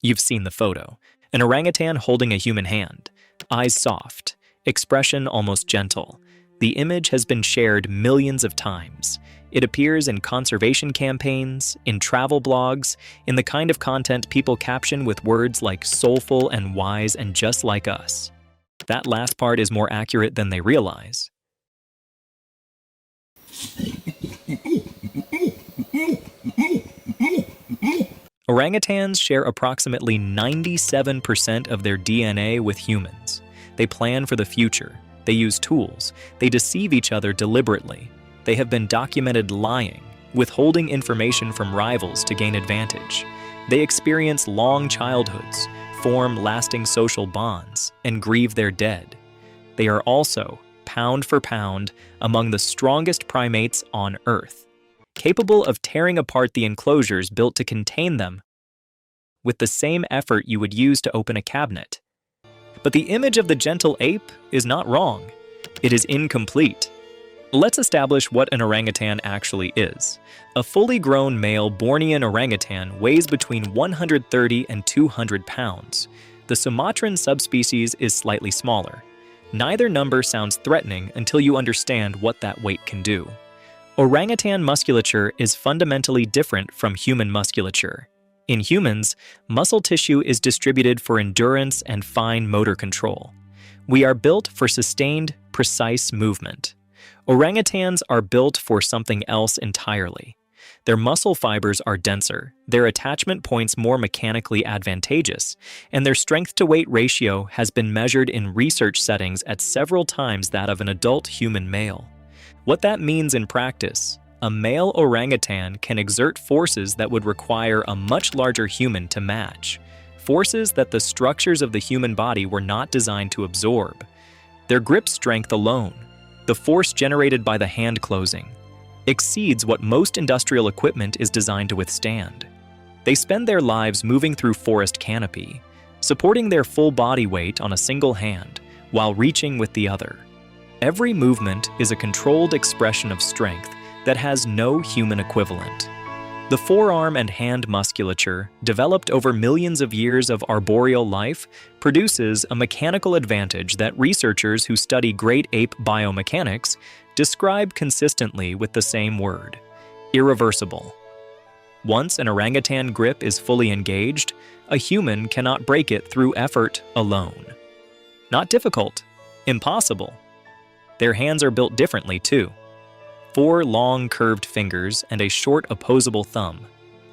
You've seen the photo. An orangutan holding a human hand. Eyes soft, expression almost gentle. The image has been shared millions of times. It appears in conservation campaigns, in travel blogs, in the kind of content people caption with words like soulful and wise and just like us. That last part is more accurate than they realize. Orangutans share approximately 97% of their DNA with humans. They plan for the future. They use tools. They deceive each other deliberately. They have been documented lying, withholding information from rivals to gain advantage. They experience long childhoods, form lasting social bonds, and grieve their dead. They are also, pound for pound, among the strongest primates on Earth, capable of tearing apart the enclosures built to contain them with the same effort you would use to open a cabinet. But the image of the gentle ape is not wrong. It is incomplete. Let's establish what an orangutan actually is. A fully grown male Bornean orangutan weighs between 130 and 200 pounds. The Sumatran subspecies is slightly smaller. Neither number sounds threatening until you understand what that weight can do. Orangutan musculature is fundamentally different from human musculature. In humans, muscle tissue is distributed for endurance and fine motor control. We are built for sustained, precise movement. Orangutans are built for something else entirely. Their muscle fibers are denser, their attachment points more mechanically advantageous, and their strength-to-weight ratio has been measured in research settings at several times that of an adult human male. What that means in practice: a male orangutan can exert forces that would require a much larger human to match, forces that the structures of the human body were not designed to absorb. Their grip strength alone, the force generated by the hand closing, exceeds what most industrial equipment is designed to withstand. They spend their lives moving through forest canopy, supporting their full body weight on a single hand while reaching with the other. Every movement is a controlled expression of strength that has no human equivalent. The forearm and hand musculature, developed over millions of years of arboreal life, produces a mechanical advantage that researchers who study great ape biomechanics describe consistently with the same word: irreversible. Once an orangutan grip is fully engaged, a human cannot break it through effort alone. Not difficult, impossible. Their hands are built differently too. 4 long curved fingers and a short opposable thumb,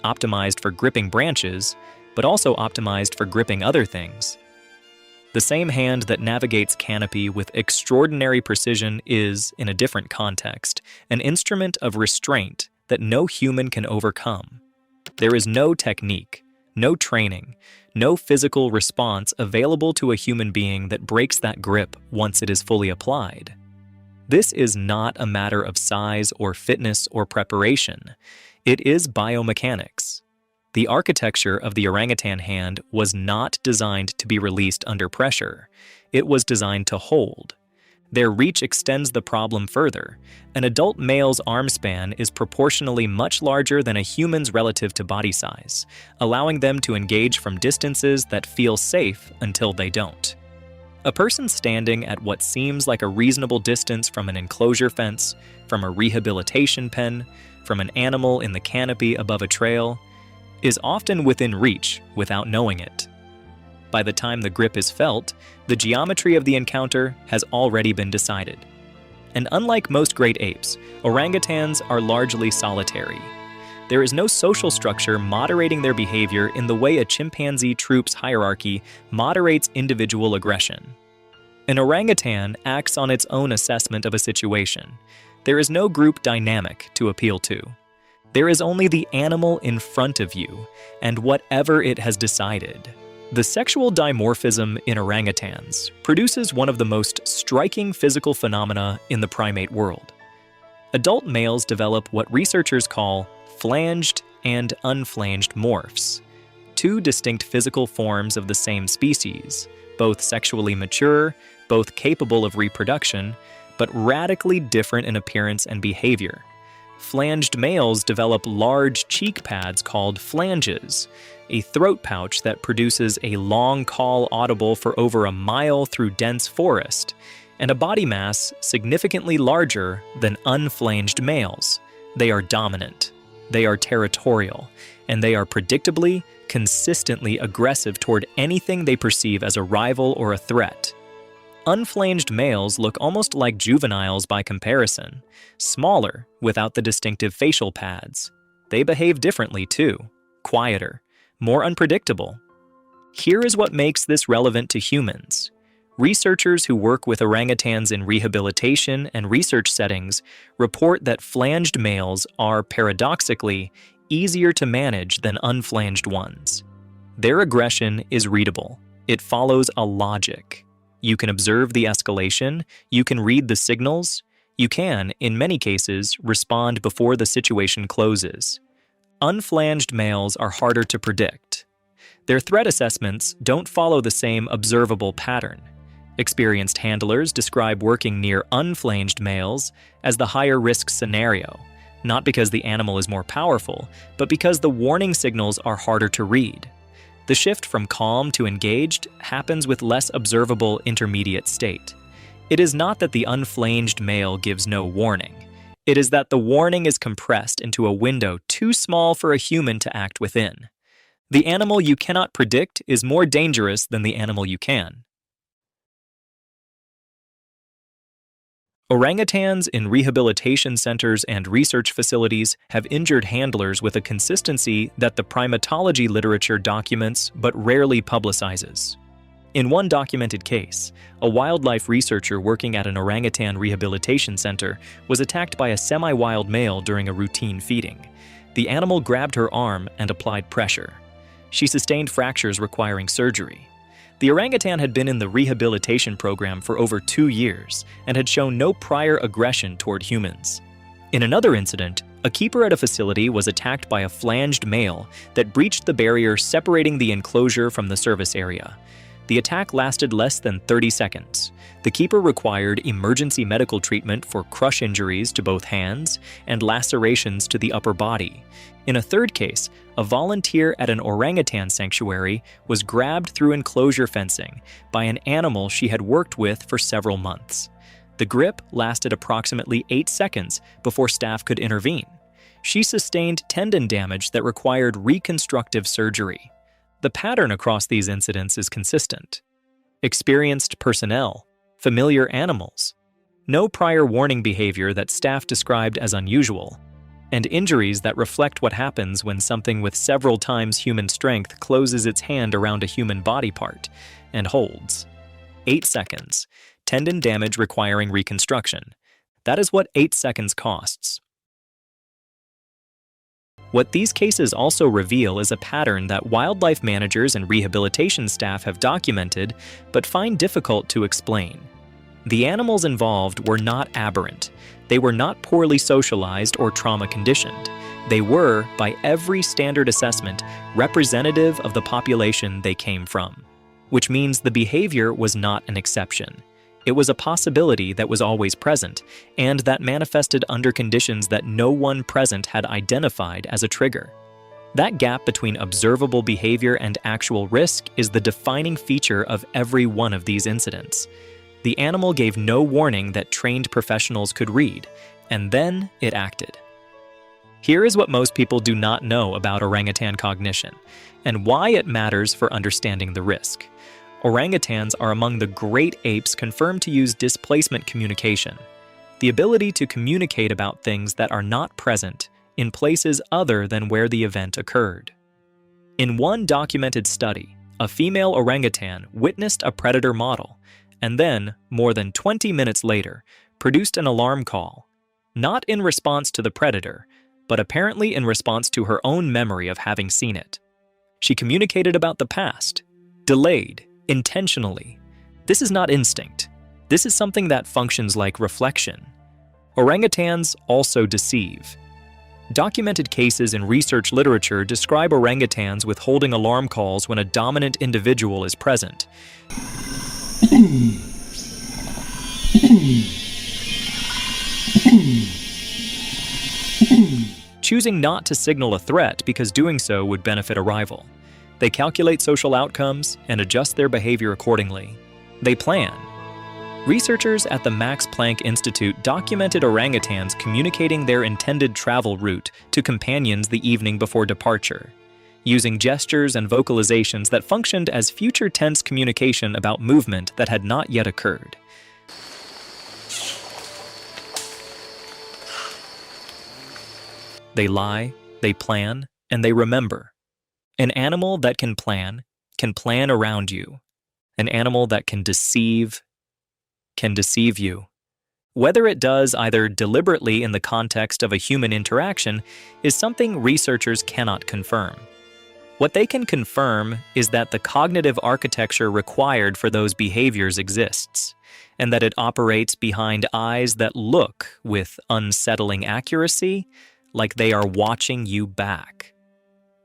optimized for gripping branches, but also optimized for gripping other things. The same hand that navigates canopy with extraordinary precision is, in a different context, an instrument of restraint that no human can overcome. There is no technique, no training, no physical response available to a human being that breaks that grip once it is fully applied. This is not a matter of size or fitness or preparation. It is biomechanics. The architecture of the orangutan hand was not designed to be released under pressure. It was designed to hold. Their reach extends the problem further. An adult male's arm span is proportionally much larger than a human's relative to body size, allowing them to engage from distances that feel safe until they don't. A person standing at what seems like a reasonable distance from an enclosure fence, from a rehabilitation pen, from an animal in the canopy above a trail, is often within reach without knowing it. By the time the grip is felt, the geometry of the encounter has already been decided. And unlike most great apes, orangutans are largely solitary. There is no social structure moderating their behavior in the way a chimpanzee troop's hierarchy moderates individual aggression. An orangutan acts on its own assessment of a situation. There is no group dynamic to appeal to. There is only the animal in front of you and whatever it has decided. The sexual dimorphism in orangutans produces one of the most striking physical phenomena in the primate world. Adult males develop what researchers call flanged and unflanged morphs, 2 distinct physical forms of the same species, both sexually mature, both capable of reproduction, but radically different in appearance and behavior. Flanged males develop large cheek pads called flanges, a throat pouch that produces a long call audible for over a mile through dense forest, and a body mass significantly larger than unflanged males. They are dominant, they are territorial, and they are predictably, consistently aggressive toward anything they perceive as a rival or a threat. Unflanged males look almost like juveniles by comparison, smaller without the distinctive facial pads. They behave differently too, quieter, more unpredictable. Here is what makes this relevant to humans. Researchers who work with orangutans in rehabilitation and research settings report that flanged males are, paradoxically, easier to manage than unflanged ones. Their aggression is readable. It follows a logic. You can observe the escalation, you can read the signals, you can, in many cases, respond before the situation closes. Unflanged males are harder to predict. Their threat assessments don't follow the same observable pattern. Experienced handlers describe working near unflanged males as the higher risk scenario, not because the animal is more powerful, but because the warning signals are harder to read. The shift from calm to engaged happens with less observable intermediate state. It is not that the unflanged male gives no warning. It is that the warning is compressed into a window too small for a human to act within. The animal you cannot predict is more dangerous than the animal you can. Orangutans in rehabilitation centers and research facilities have injured handlers with a consistency that the primatology literature documents but rarely publicizes. In one documented case, a wildlife researcher working at an orangutan rehabilitation center was attacked by a semi-wild male during a routine feeding. The animal grabbed her arm and applied pressure. She sustained fractures requiring surgery. The orangutan had been in the rehabilitation program for over 2 years and had shown no prior aggression toward humans. In another incident, a keeper at a facility was attacked by a flanged male that breached the barrier separating the enclosure from the service area. The attack lasted less than 30 seconds. The keeper required emergency medical treatment for crush injuries to both hands and lacerations to the upper body. In a third case, a volunteer at an orangutan sanctuary was grabbed through enclosure fencing by an animal she had worked with for several months. The grip lasted approximately 8 seconds before staff could intervene. She sustained tendon damage that required reconstructive surgery. The pattern across these incidents is consistent. Experienced personnel, familiar animals, no prior warning behavior that staff described as unusual, and injuries that reflect what happens when something with several times human strength closes its hand around a human body part and holds. 8 seconds, tendon damage requiring reconstruction. That is what 8 seconds costs. What these cases also reveal is a pattern that wildlife managers and rehabilitation staff have documented but find difficult to explain. The animals involved were not aberrant. They were not poorly socialized or trauma conditioned. They were, by every standard assessment, representative of the population they came from, which means the behavior was not an exception. It was a possibility that was always present, and that manifested under conditions that no one present had identified as a trigger. That gap between observable behavior and actual risk is the defining feature of every one of these incidents. The animal gave no warning that trained professionals could read, and then it acted. Here is what most people do not know about orangutan cognition, and why it matters for understanding the risk. Orangutans are among the great apes confirmed to use displacement communication, the ability to communicate about things that are not present in places other than where the event occurred. In one documented study, a female orangutan witnessed a predator model, and then, more than 20 minutes later, produced an alarm call, not in response to the predator, but apparently in response to her own memory of having seen it. She communicated about the past, delayed, intentionally. This is not instinct. This is something that functions like reflection. Orangutans also deceive. Documented cases in research literature describe orangutans withholding alarm calls when a dominant individual is present. choosing not to signal a threat because doing so would benefit a rival. They calculate social outcomes and adjust their behavior accordingly. They plan. Researchers at the Max Planck Institute documented orangutans communicating their intended travel route to companions the evening before departure, using gestures and vocalizations that functioned as future tense communication about movement that had not yet occurred. They lie, they plan, and they remember. An animal that can plan around you. An animal that can deceive you. Whether it does either deliberately in the context of a human interaction is something researchers cannot confirm. What they can confirm is that the cognitive architecture required for those behaviors exists, and that it operates behind eyes that look with unsettling accuracy like they are watching you back.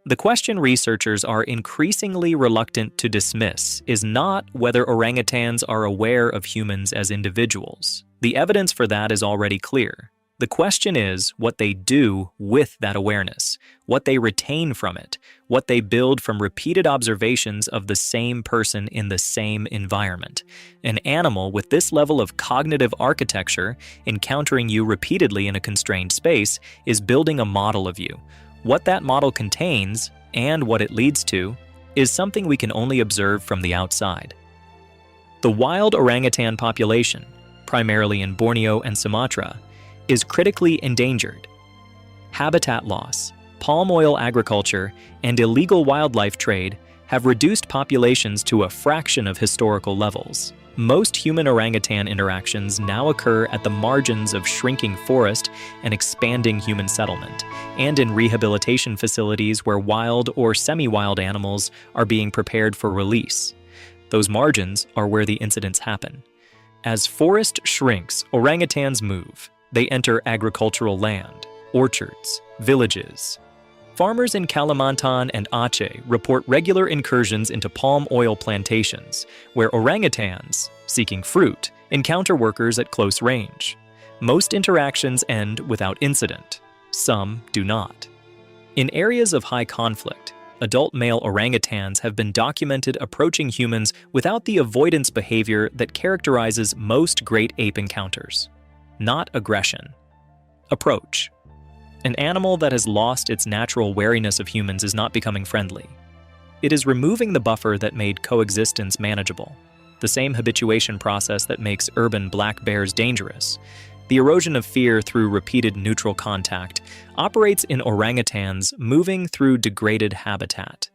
The question researchers are increasingly reluctant to dismiss is not whether orangutans are aware of humans as individuals. The evidence for that is already clear. The question is what they do with that awareness, what they retain from it, what they build from repeated observations of the same person in the same environment. An animal with this level of cognitive architecture, encountering you repeatedly in a constrained space, is building a model of you. What that model contains, and what it leads to, is something we can only observe from the outside. The wild orangutan population, primarily in Borneo and Sumatra, is critically endangered. Habitat loss, palm oil agriculture, and illegal wildlife trade have reduced populations to a fraction of historical levels. Most human orangutan interactions now occur at the margins of shrinking forest and expanding human settlement, and in rehabilitation facilities where wild or semi-wild animals are being prepared for release. Those margins are where the incidents happen. As forest shrinks, orangutans move. They enter agricultural land, orchards, villages. Farmers in Kalimantan and Aceh report regular incursions into palm oil plantations, where orangutans, seeking fruit, encounter workers at close range. Most interactions end without incident. Some do not. In areas of high conflict, adult male orangutans have been documented approaching humans without the avoidance behavior that characterizes most great ape encounters. Not aggression. Approach. An animal that has lost its natural wariness of humans is not becoming friendly. It is removing the buffer that made coexistence manageable, the same habituation process that makes urban black bears dangerous. The erosion of fear through repeated neutral contact operates in orangutans moving through degraded habitat.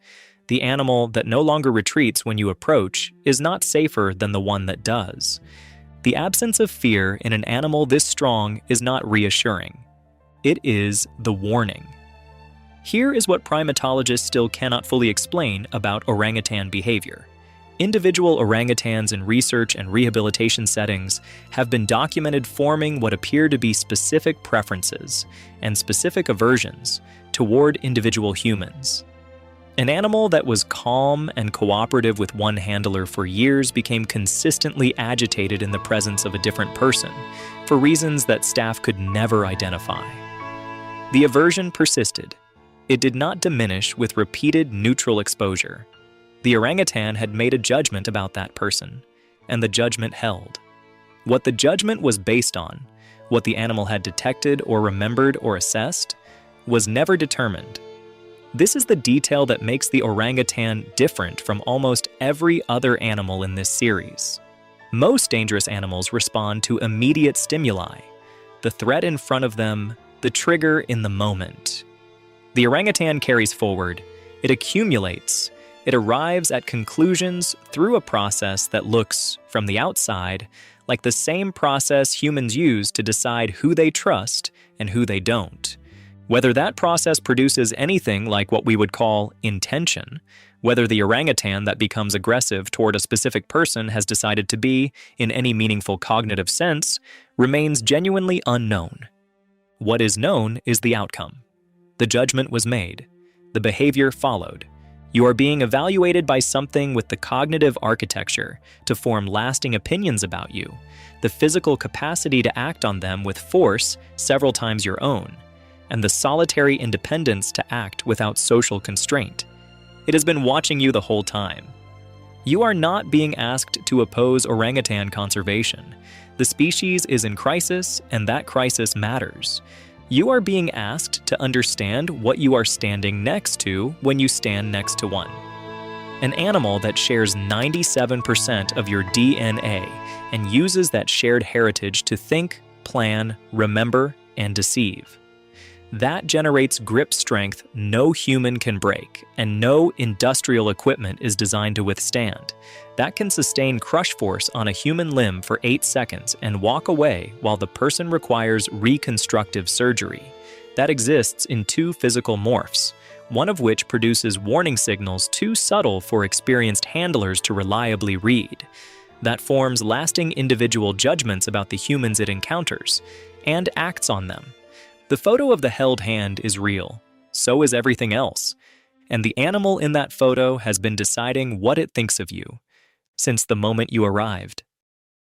The animal that no longer retreats when you approach is not safer than the one that does. The absence of fear in an animal this strong is not reassuring. It is the warning. Here is what primatologists still cannot fully explain about orangutan behavior. Individual orangutans in research and rehabilitation settings have been documented forming what appear to be specific preferences and specific aversions toward individual humans. An animal that was calm and cooperative with one handler for years became consistently agitated in the presence of a different person for reasons that staff could never identify. The aversion persisted. It did not diminish with repeated neutral exposure. The orangutan had made a judgment about that person, and the judgment held. What the judgment was based on, what the animal had detected or remembered or assessed, was never determined. This is the detail that makes the orangutan different from almost every other animal in this series. Most dangerous animals respond to immediate stimuli, the threat in front of them, the trigger in the moment. The orangutan carries forward, it accumulates, it arrives at conclusions through a process that looks, from the outside, like the same process humans use to decide who they trust and who they don't. Whether that process produces anything like what we would call intention, whether the orangutan that becomes aggressive toward a specific person has decided to be, in any meaningful cognitive sense, remains genuinely unknown. What is known is the outcome. The judgment was made. The behavior followed. You are being evaluated by something with the cognitive architecture to form lasting opinions about you, the physical capacity to act on them with force several times your own. and the solitary independence to act without social constraint. It has been watching you the whole time. You are not being asked to oppose orangutan conservation. The species is in crisis, and that crisis matters. You are being asked to understand what you are standing next to when you stand next to one. An animal that shares 97% of your DNA and uses that shared heritage to think, plan, remember, and deceive. That generates grip strength no human can break, and no industrial equipment is designed to withstand. That can sustain crush force on a human limb for 8 seconds and walk away while the person requires reconstructive surgery. That exists in 2 physical morphs, one of which produces warning signals too subtle for experienced handlers to reliably read. That forms lasting individual judgments about the humans it encounters, and acts on them. The photo of the held hand is real, so is everything else, and the animal in that photo has been deciding what it thinks of you since the moment you arrived.